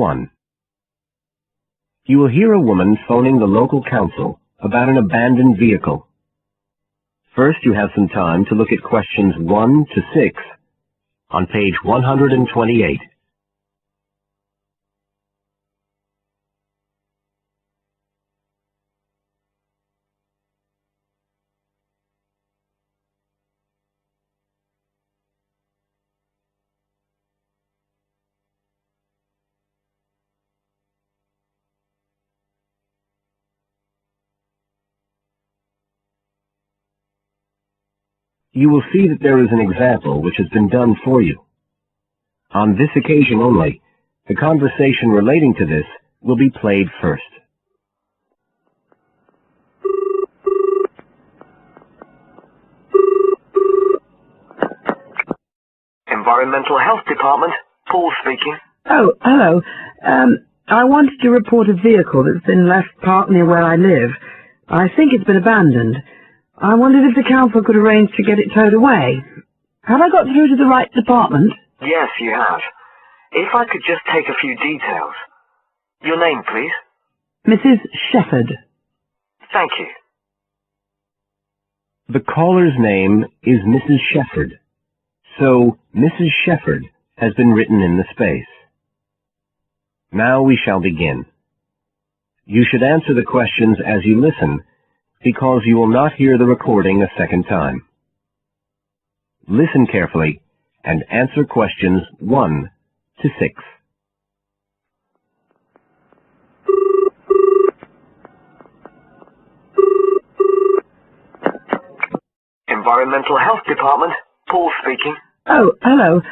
1. You will hear a woman phoning the local council about an abandoned vehicle. First, you have some time to look at questions 1 to 6 on page 128. You will see that there is an example which has been done for you. On this occasion only, the conversation relating to this will be played first. Environmental Health Department, Paul speaking. Oh, hello. I wanted to report a vehicle that's been left parked near where I live. I think it's been abandoned. I wondered if the council could arrange to get it towed away. Have I got through to the right department? Yes, you have. If I could just take a few details. Your name, please? Mrs. Shepherd. Thank you. The caller's name is Mrs. Shepherd, so Mrs. Shepherd has been written in the space. Now we shall begin. You should answer the questions as you listen, because you will not hear the recording a second time. Listen carefully and answer questions 1 to 6. Environmental Health Department, Paul speaking. Oh, hello.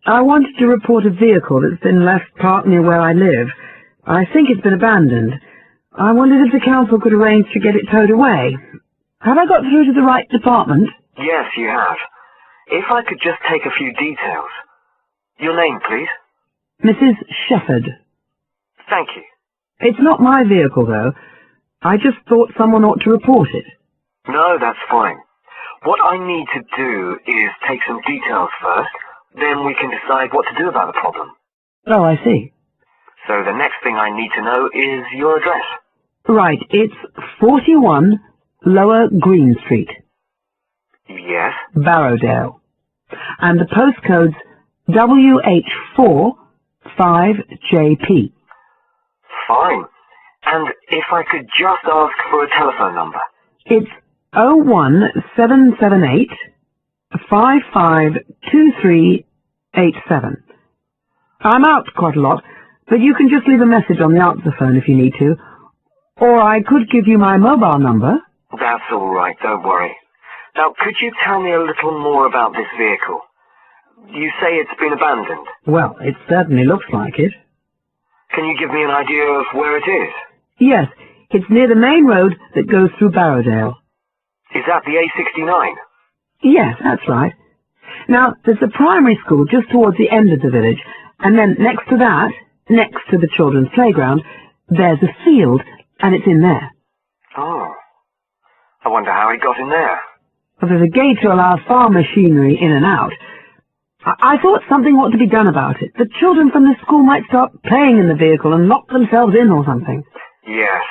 I wanted to report a vehicle that's been left parked near where I live. I think it's been abandoned. I wondered if the council could arrange to get it towed away. Have I got through to the right department? Yes, you have. If I could just take a few details. Your name, please? Mrs. Shepherd. Thank you. It's not my vehicle, though. I just thought someone ought to report it. No, that's fine. What I need to do is take some details first, then we can decide what to do about the problem. Oh, I see. So the next thing I need to know is your address. Right, it's 41 Lower Green Street. Yes? Barrowdale. And the postcode's WH4 5JP. Fine. And if I could just ask for a telephone number. It's 01778 552387. I'm out quite a lot, but you can just leave a message on the answer phone if you need to. Or I could give you my mobile number. That's all right, don't worry. Now, could you tell me a little more about this vehicle? You say it's been abandoned. Well, it certainly looks like it. Can you give me an idea of where it is? Yes, it's near the main road that goes through Barrowdale. Is that the A69? Yes, that's right. Now, there's a primary school just towards the end of the village, and then next to that, next to the children's playground, there's a field, and it's in there. Oh. I wonder how it got in there. Well, there's a gate to allow farm machinery in and out. I thought something ought to be done about it. The children from the school might start playing in the vehicle and lock themselves in or something. Yes,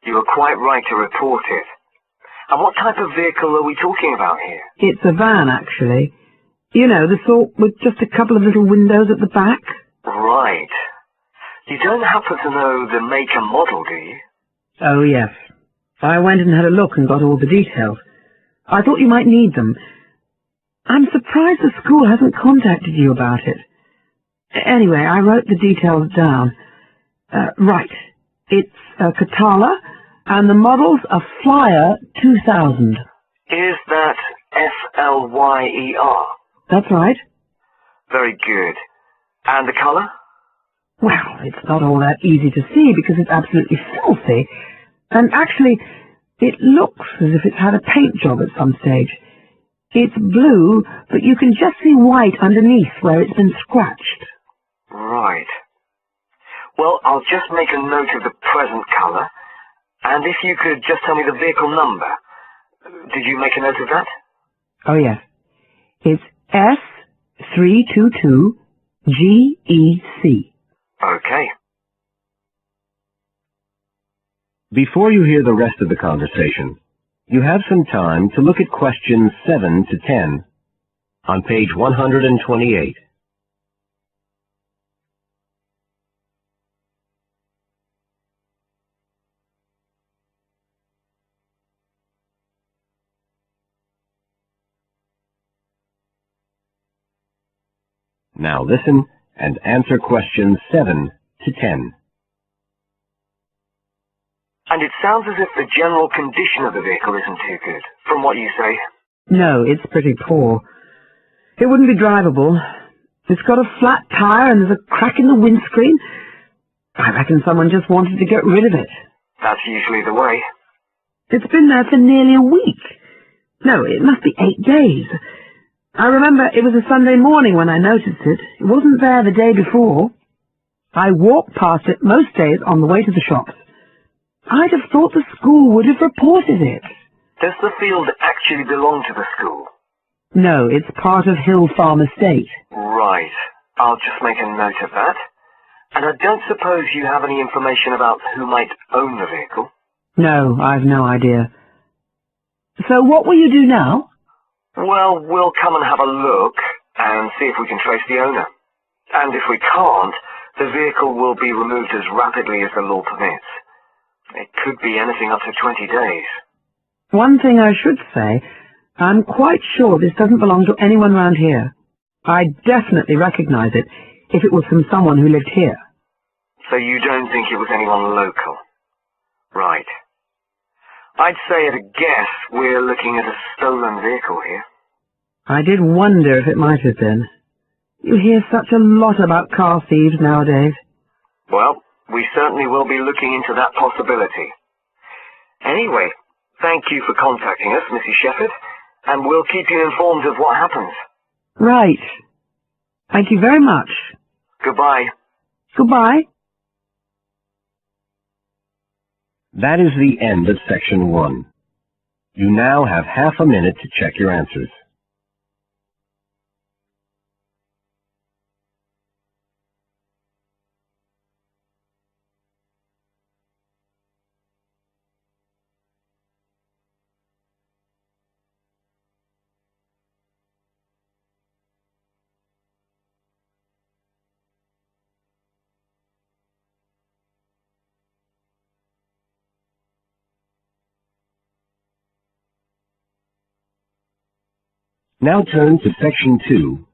you were quite right to report it. And what type of vehicle are we talking about here? It's a van, actually. You know, the sort with just a couple of little windows at the back. Right. You don't happen to know the make and model, do you? Oh, yes. I went and had a look and got all the details. I thought you might need them. I'm surprised the school hasn't contacted you about it. Anyway, I wrote the details down. Right. It's a Catala, and the model's a Flyer 2000. Is that Flyer? That's right. Very good. And the colour? Well, it's not all that easy to see because it's absolutely filthy. And actually, it looks as if it's had a paint job at some stage. It's blue, but you can just see white underneath where it's been scratched. Right. Well, I'll just make a note of the present colour. And if you could just tell me the vehicle number. Did you make a note of that? Oh, yes. It's S322GEC. Okay. Before you hear the rest of the conversation, you have some time to look at questions 7 to 10 on page 128. Now listen and answer questions 7 to 10. And it sounds as if the general condition of the vehicle isn't too good, from what you say. No, it's pretty poor. It wouldn't be drivable. It's got a flat tire and there's a crack in the windscreen. I reckon someone just wanted to get rid of it. That's usually the way. It's been there for nearly a week. No, it must be 8 days. I remember it was a Sunday morning when I noticed it. It wasn't there the day before. I walked past it most days on the way to the shops. I'd have thought the school would have reported it. Does the field actually belong to the school? No, it's part of Hill Farm Estate. Right. I'll just make a note of that. And I don't suppose you have any information about who might own the vehicle? No, I've no idea. So what will you do now? Well, we'll come and have a look and see if we can trace the owner. And if we can't, the vehicle will be removed as rapidly as the law permits. It could be anything up to 20 days. One thing I should say, I'm quite sure this doesn't belong to anyone round here. I'd definitely recognize it if it was from someone who lived here. So you don't think it was anyone local? Right. I'd say at a guess we're looking at a stolen vehicle here. I did wonder if it might have been. You hear such a lot about car thieves nowadays. Well, we certainly will be looking into that possibility. Anyway, thank you for contacting us, Mrs. Shepherd, and we'll keep you informed of what happens. Right. Thank you very much. Goodbye. Goodbye. That is the end of section 1. You now have half a minute to check your answers. Now turn to section 2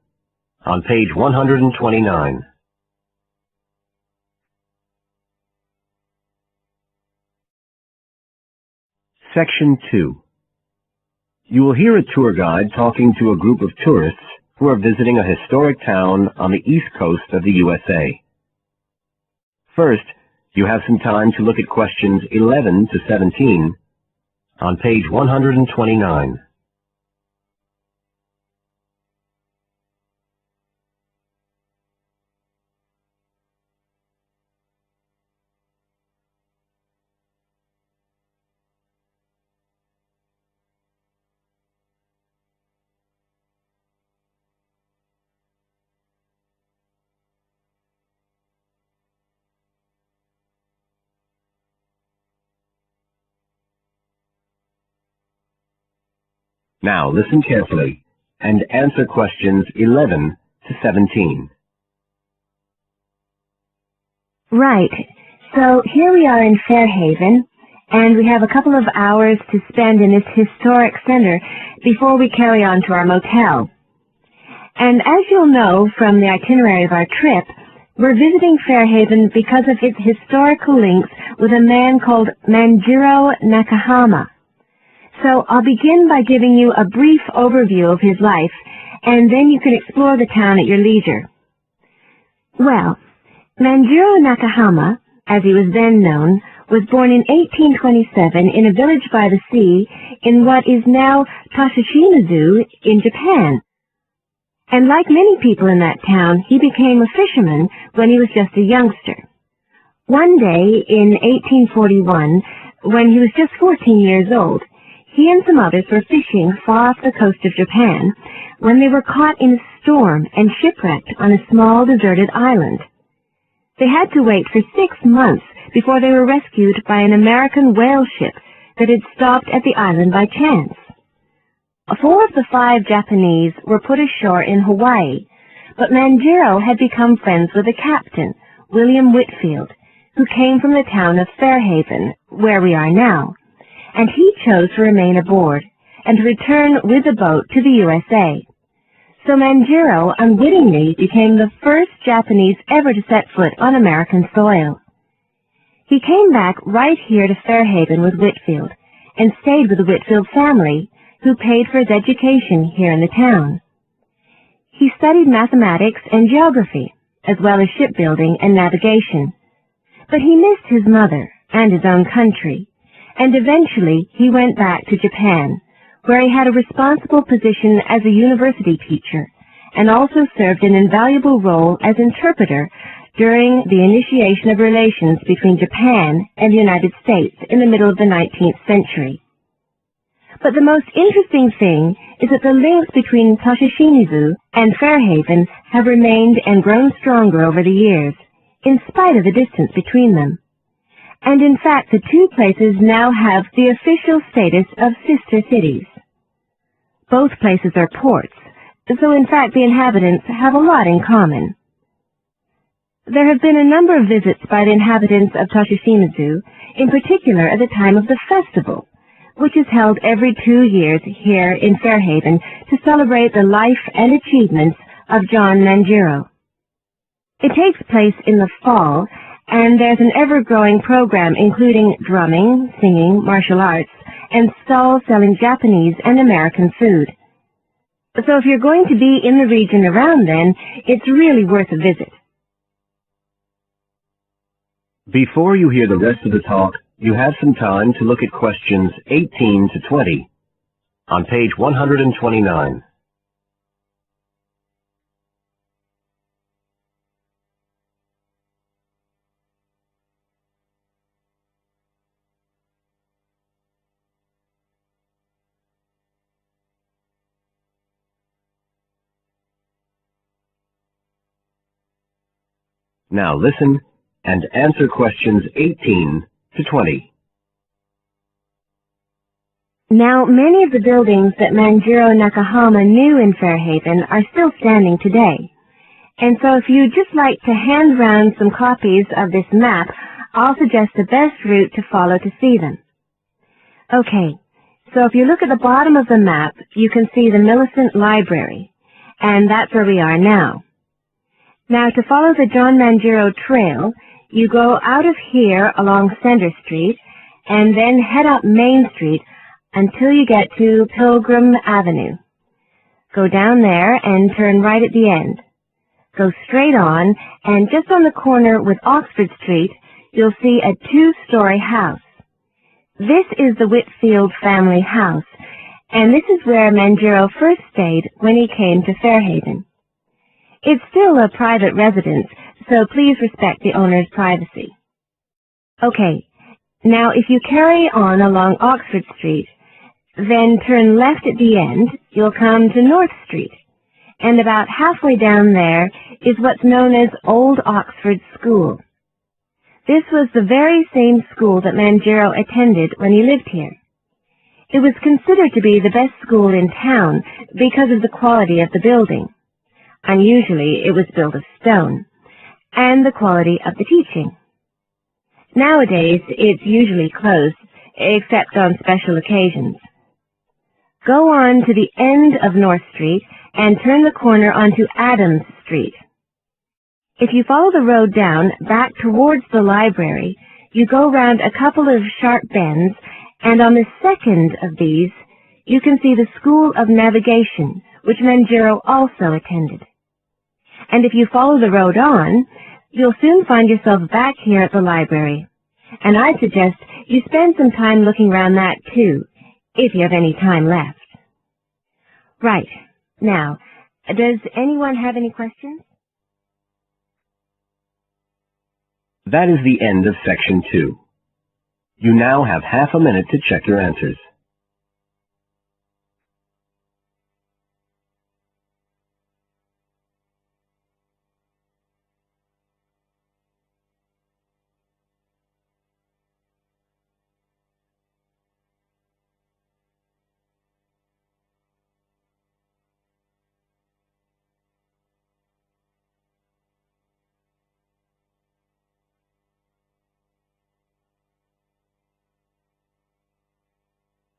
on page 129. Section 2. You will hear a tour guide talking to a group of tourists who are visiting a historic town on the east coast of the USA. First, you have some time to look at questions 11 to 17 on page 129. Now listen carefully and answer questions 11 to 17. Right. So here we are in Fairhaven, and we have a couple of hours to spend in this historic center before we carry on to our motel. And as you'll know from the itinerary of our trip, we're visiting Fairhaven because of its historical links with a man called Manjiro Nakahama. So I'll begin by giving you a brief overview of his life, and then you can explore the town at your leisure. Well, Manjiro Nakahama, as he was then known, was born in 1827 in a village by the sea in what is now Tashishima-zu in Japan. And like many people in that town, he became a fisherman when he was just a youngster. One day in 1841, when he was just 14 years old, he and some others were fishing far off the coast of Japan when they were caught in a storm and shipwrecked on a small deserted island. They had to wait for 6 months before they were rescued by an American whale ship that had stopped at the island by chance. 4 of the 5 Japanese were put ashore in Hawaii, but Manjiro had become friends with the captain, William Whitfield, who came from the town of Fairhaven, where we are now, and he chose to remain aboard and to return with the boat to the USA. So Manjiro unwittingly became the first Japanese ever to set foot on American soil. He came back right here to Fairhaven with Whitfield and stayed with the Whitfield family, who paid for his education here in the town. He studied mathematics and geography, as well as shipbuilding and navigation. But he missed his mother and his own country, and eventually he went back to Japan, where he had a responsible position as a university teacher, and also served an invaluable role as interpreter during the initiation of relations between Japan and the United States in the middle of the 19th century. But the most interesting thing is that the links between Toshishimizu and Fairhaven have remained and grown stronger over the years, in spite of the distance between them. And in fact, the 2 places now have the official status of sister cities. Both places are ports, so in fact the inhabitants have a lot in common. There have been a number of visits by the inhabitants of Toshishimizu, in particular at the time of the festival, which is held every 2 years here in Fairhaven to celebrate the life and achievements of John Manjiro. It takes place in the fall, and there's an ever-growing program including drumming, singing, martial arts, and stalls selling Japanese and American food. So if you're going to be in the region around then, it's really worth a visit. Before you hear the rest of the talk, you have some time to look at questions 18 to 20 on page 129. Now listen and answer questions 18 to 20. Now, many of the buildings that Manjiro Nakahama knew in Fairhaven are still standing today. And so if you'd just like to hand round some copies of this map, I'll suggest the best route to follow to see them. Okay, so if you look at the bottom of the map, you can see the Millicent Library, and that's where we are now. Now, to follow the John Manjiro Trail, you go out of here along Center Street, and then head up Main Street until you get to Pilgrim Avenue. Go down there and turn right at the end. Go straight on, and just on the corner with Oxford Street, you'll see a 2-story house. This is the Whitfield family house, and this is where Manjiro first stayed when he came to Fairhaven. It's still a private residence, so please respect the owner's privacy. Okay, now if you carry on along Oxford Street, then turn left at the end, you'll come to North Street, and about halfway down there is what's known as Old Oxford School. This was the very same school that Manjiro attended when he lived here. It was considered to be the best school in town because of the quality of the building. Unusually, it was built of stone, and the quality of the teaching. Nowadays, it's usually closed, except on special occasions. Go on to the end of North Street and turn the corner onto Adams Street. If you follow the road down back towards the library, you go round a couple of sharp bends, and on the second of these, you can see the School of Navigation, which Manjiro also attended. And if you follow the road on, you'll soon find yourself back here at the library. And I suggest you spend some time looking around that too, if you have any time left. Right. Now, does anyone have any questions? That is the end of section 2. You now have half a minute to check your answers.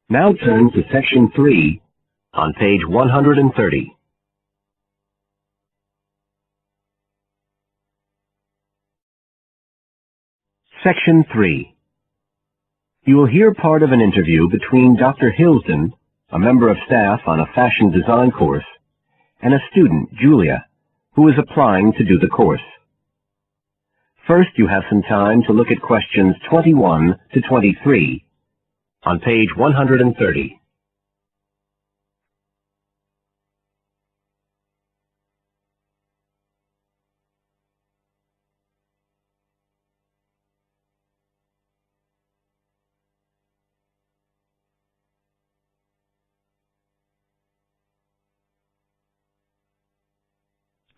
Now turn to Section 3 on page 130. Section 3. You will hear part of an interview between Dr. Hilsden, a member of staff on a fashion design course, and a student, Julia, who is applying to do the course. First, you have some time to look at questions 21 to 23 on page 130.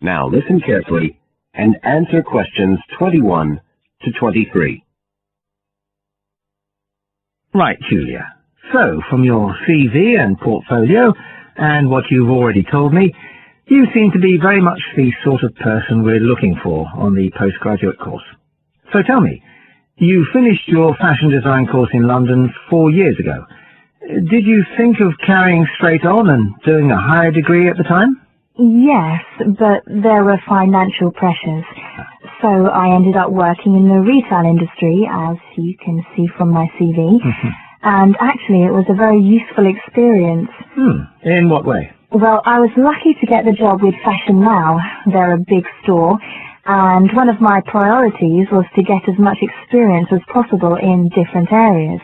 Now listen carefully and answer questions 21 to 23. Right, Julia. So, from your CV and portfolio, and what you've already told me, you seem to be very much the sort of person we're looking for on the postgraduate course. So tell me, you finished your fashion design course in London 4 years ago. Did you think of carrying straight on and doing a higher degree at the time? Yes, but there were financial pressures. So I ended up working in the retail industry, as you can see from my CV. And actually it was a very useful experience. In what way? Well, I was lucky to get the job with Fashion Now. They're a big store. And one of my priorities was to get as much experience as possible in different areas.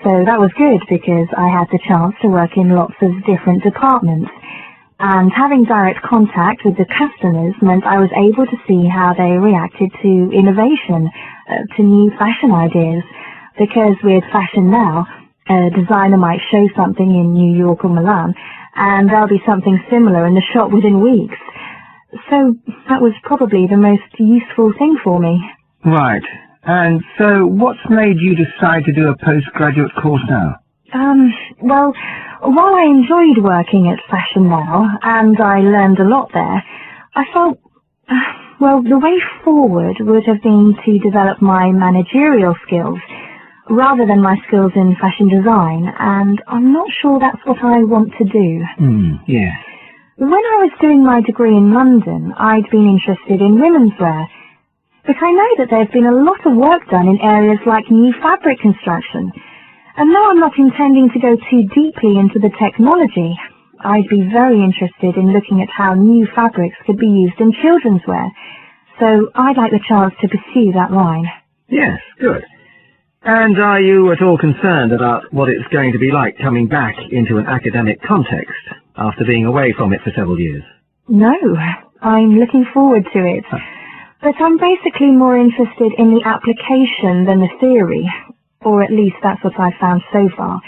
So that was good because I had the chance to work in lots of different departments. And having direct contact with the customers meant I was able to see how they reacted to innovation, to new fashion ideas. Because with Fashion Now, a designer might show something in New York or Milan, and there'll be something similar in the shop within weeks. So that was probably the most useful thing for me. Right. And so what's made you decide to do a postgraduate course now? Well, while I enjoyed working at Fashion Now, and I learned a lot there, I felt, well, the way forward would have been to develop my managerial skills, rather than my skills in fashion design, and I'm not sure that's what I want to do. Yes. When I was doing my degree in London, I'd been interested in women's wear, but I know that there's been a lot of work done in areas like new fabric construction. And though I'm not intending to go too deeply into the technology, I'd be very interested in looking at how new fabrics could be used in children's wear. So I'd like the chance to pursue that line. Yes, good. And are you at all concerned about what it's going to be like coming back into an academic context after being away from it for several years? No, I'm looking forward to it. But I'm basically more interested in the application than the theory. Or at least that's what I've found so far,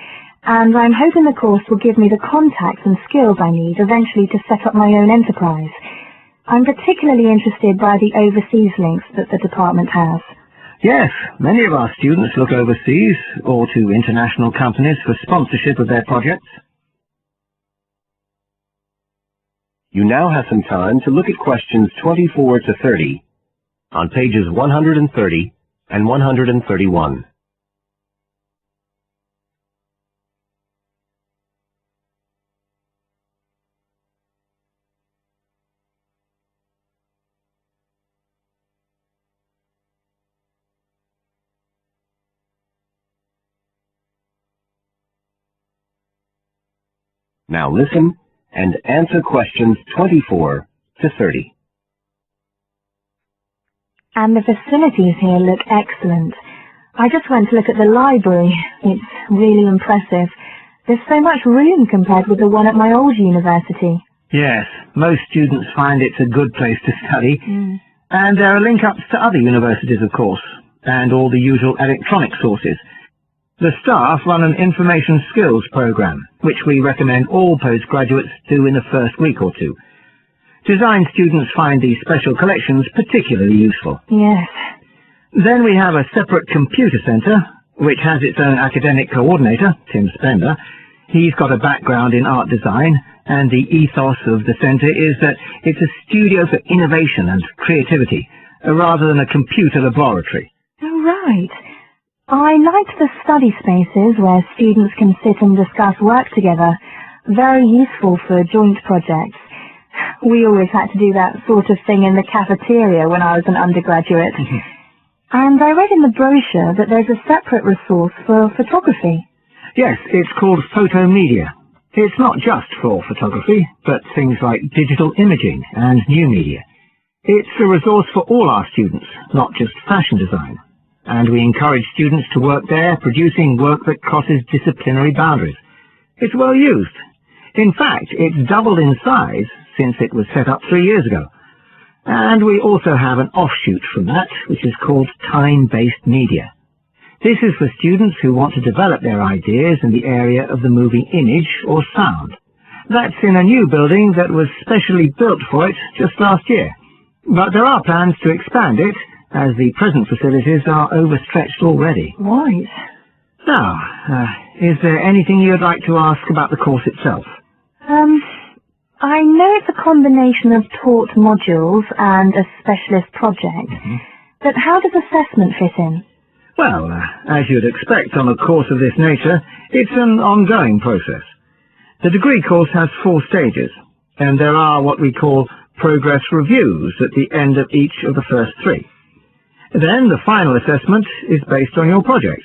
and I'm hoping the course will give me the contacts and skills I need eventually to set up my own enterprise. I'm particularly interested by the overseas links that the department has. Yes, many of our students look overseas or to international companies for sponsorship of their projects. You now have some time to look at questions 24 to 30 on pages 130 and 131. Now listen and answer questions 24 to 30. And the facilities here look excellent. I just went to look at the library. It's really impressive. There's so much room compared with the one at my old university. Yes, most students find it's a good place to study. And there are link-ups to other universities, of course, and all the usual electronic sources. The staff run an information skills program, which we recommend all postgraduates do in the first week or two. Design students find these special collections particularly useful. Yes. Then we have a separate computer centre, which has its own academic coordinator, Tim Spender. He's got a background in art design, and the ethos of the centre is that it's a studio for innovation and creativity, rather than a computer laboratory. Oh, right. I liked the study spaces where students can sit and discuss work together. Very useful for joint projects. We always had to do that sort of thing in the cafeteria when I was an undergraduate. And I read in the brochure that there's a separate resource for photography. Yes, it's called Photomedia. It's not just for photography, but things like digital imaging and new media. It's a resource for all our students, not just fashion design. And we encourage students to work there, producing work that crosses disciplinary boundaries. It's well used. In fact, it's doubled in size since it was set up 3 years ago. And we also have an offshoot from that, which is called time-based media. This is for students who want to develop their ideas in the area of the moving image or sound. That's in a new building that was specially built for it just last year. But there are plans to expand it, as the present facilities are overstretched already. Right. Now, is there anything you'd like to ask about the course itself? I know it's a combination of taught modules and a specialist project, but how does assessment fit in? Well, as you'd expect on a course of this nature, it's an ongoing process. The degree course has 4 stages, and there are what we call progress reviews at the end of each of the first 3. Then the final assessment is based on your project.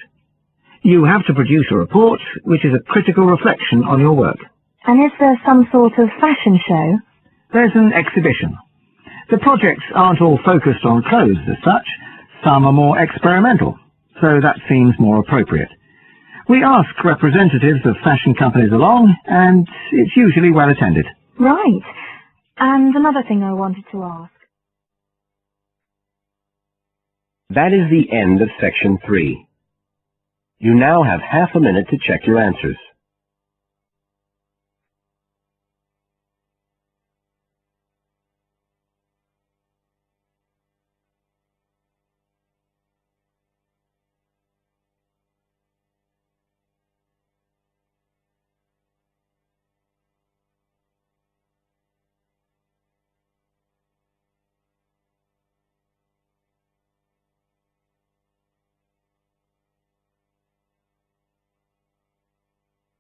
You have to produce a report, which is a critical reflection on your work. And is there some sort of fashion show? There's an exhibition. The projects aren't all focused on clothes as such. Some are more experimental, so that seems more appropriate. We ask representatives of fashion companies along, and it's usually well attended. Right. And another thing I wanted to ask. That is the end of section 3. You now have half a minute to check your answers.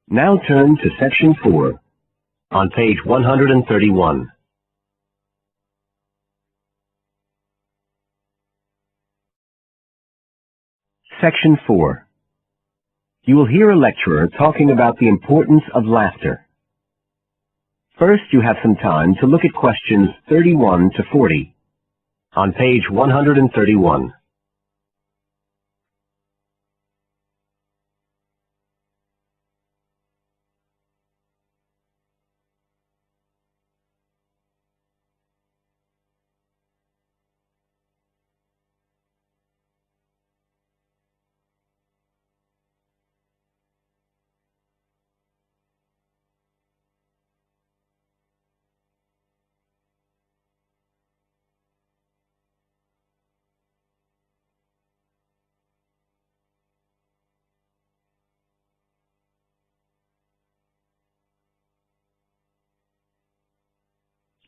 Now turn to section 4, on page 131. Section 4. You will hear a lecturer talking about the importance of laughter. First, you have some time to look at questions 31 to 40, on page 131.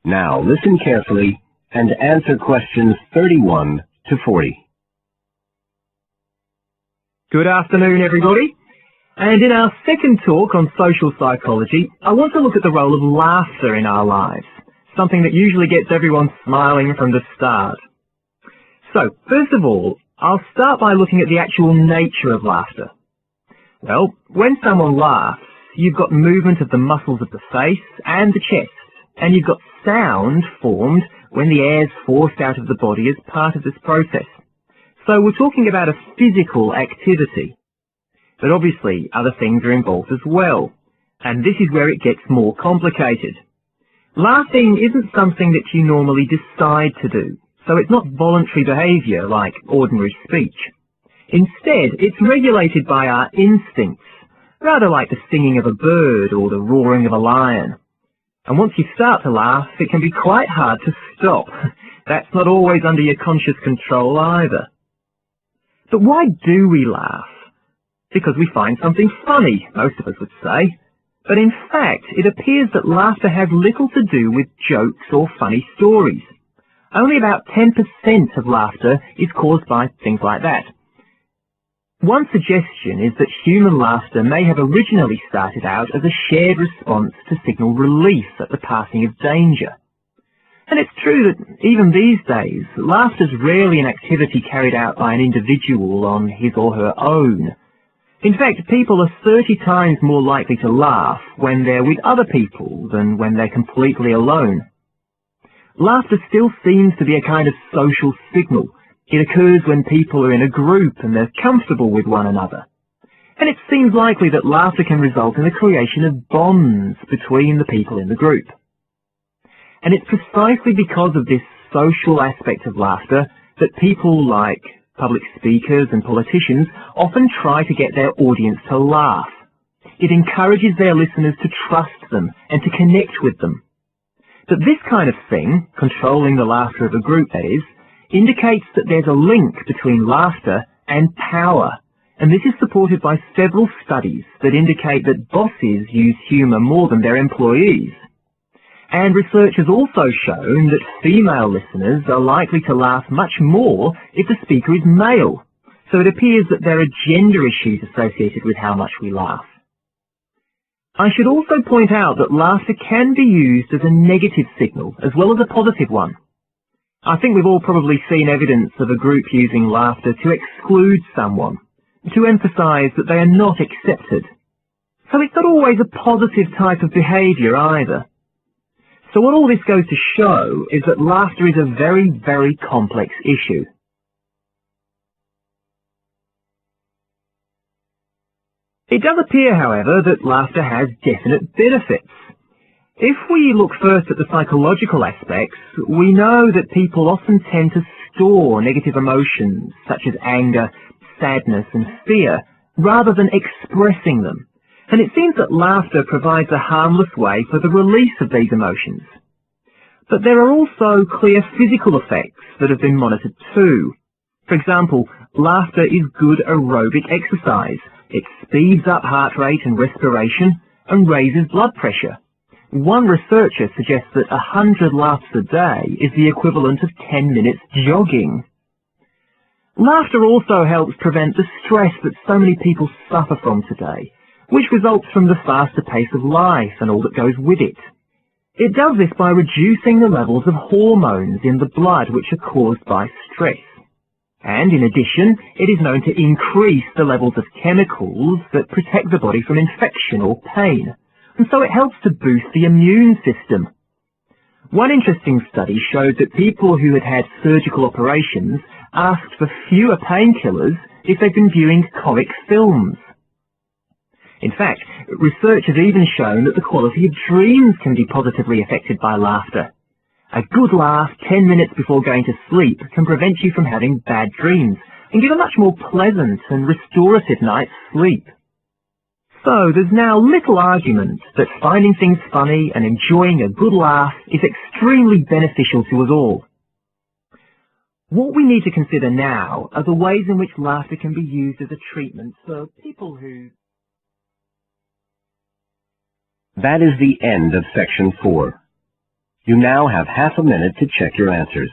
Now listen carefully and answer questions 31 to 40. Good afternoon, everybody. And in our second talk on social psychology, I want to look at the role of laughter in our lives, something that usually gets everyone smiling from the start. So, first of all, I'll start by looking at the actual nature of laughter. Well, when someone laughs, you've got movement of the muscles of the face and the chest, and you've got sound formed when the air's forced out of the body as part of this process. So we're talking about a physical activity. But obviously other things are involved as well, and this is where it gets more complicated. Laughing isn't something that you normally decide to do, so it's not voluntary behaviour like ordinary speech. Instead, it's regulated by our instincts, rather like the singing of a bird or the roaring of a lion. And once you start to laugh, it can be quite hard to stop. That's not always under your conscious control either. But why do we laugh? Because we find something funny, most of us would say. But in fact, it appears that laughter has little to do with jokes or funny stories. Only about 10% of laughter is caused by things like that. One suggestion is that human laughter may have originally started out as a shared response to signal relief at the passing of danger. And it's true that even these days, laughter is rarely an activity carried out by an individual on his or her own. In fact, people are 30 times more likely to laugh when they're with other people than when they're completely alone. Laughter still seems to be a kind of social signal. It occurs when people are in a group and they're comfortable with one another. And it seems likely that laughter can result in the creation of bonds between the people in the group. And it's precisely because of this social aspect of laughter that people like public speakers and politicians often try to get their audience to laugh. It encourages their listeners to trust them and to connect with them. But this kind of thing, controlling the laughter of a group that is, indicates that there's a link between laughter and power, and this is supported by several studies that indicate that bosses use humour more than their employees. And research has also shown that female listeners are likely to laugh much more if the speaker is male, so it appears that there are gender issues associated with how much we laugh. I should also point out that laughter can be used as a negative signal as well as a positive one. I think we've all probably seen evidence of a group using laughter to exclude someone, to emphasize that they are not accepted. So it's not always a positive type of behavior either. So what all this goes to show is that laughter is a very, very complex issue. It does appear, however, that laughter has definite benefits. If we look first at the psychological aspects, we know that people often tend to store negative emotions such as anger, sadness and fear, rather than expressing them. And it seems that laughter provides a harmless way for the release of these emotions. But there are also clear physical effects that have been monitored too. For example, laughter is good aerobic exercise. It speeds up heart rate and respiration and raises blood pressure. One researcher suggests that 100 laughs a day is the equivalent of 10 minutes jogging. Laughter also helps prevent the stress that so many people suffer from today, which results from the faster pace of life and all that goes with it. It does this by reducing the levels of hormones in the blood which are caused by stress. And in addition, it is known to increase the levels of chemicals that protect the body from infection or pain, and so it helps to boost the immune system. One interesting study showed that people who had had surgical operations asked for fewer painkillers if they'd been viewing comic films. In fact, research has even shown that the quality of dreams can be positively affected by laughter. A good laugh 10 minutes before going to sleep can prevent you from having bad dreams and give a much more pleasant and restorative night's sleep. So there's now little argument that finding things funny and enjoying a good laugh is extremely beneficial to us all. What we need to consider now are the ways in which laughter can be used as a treatment for people who... That is the end of section 4. You now have half a minute to check your answers.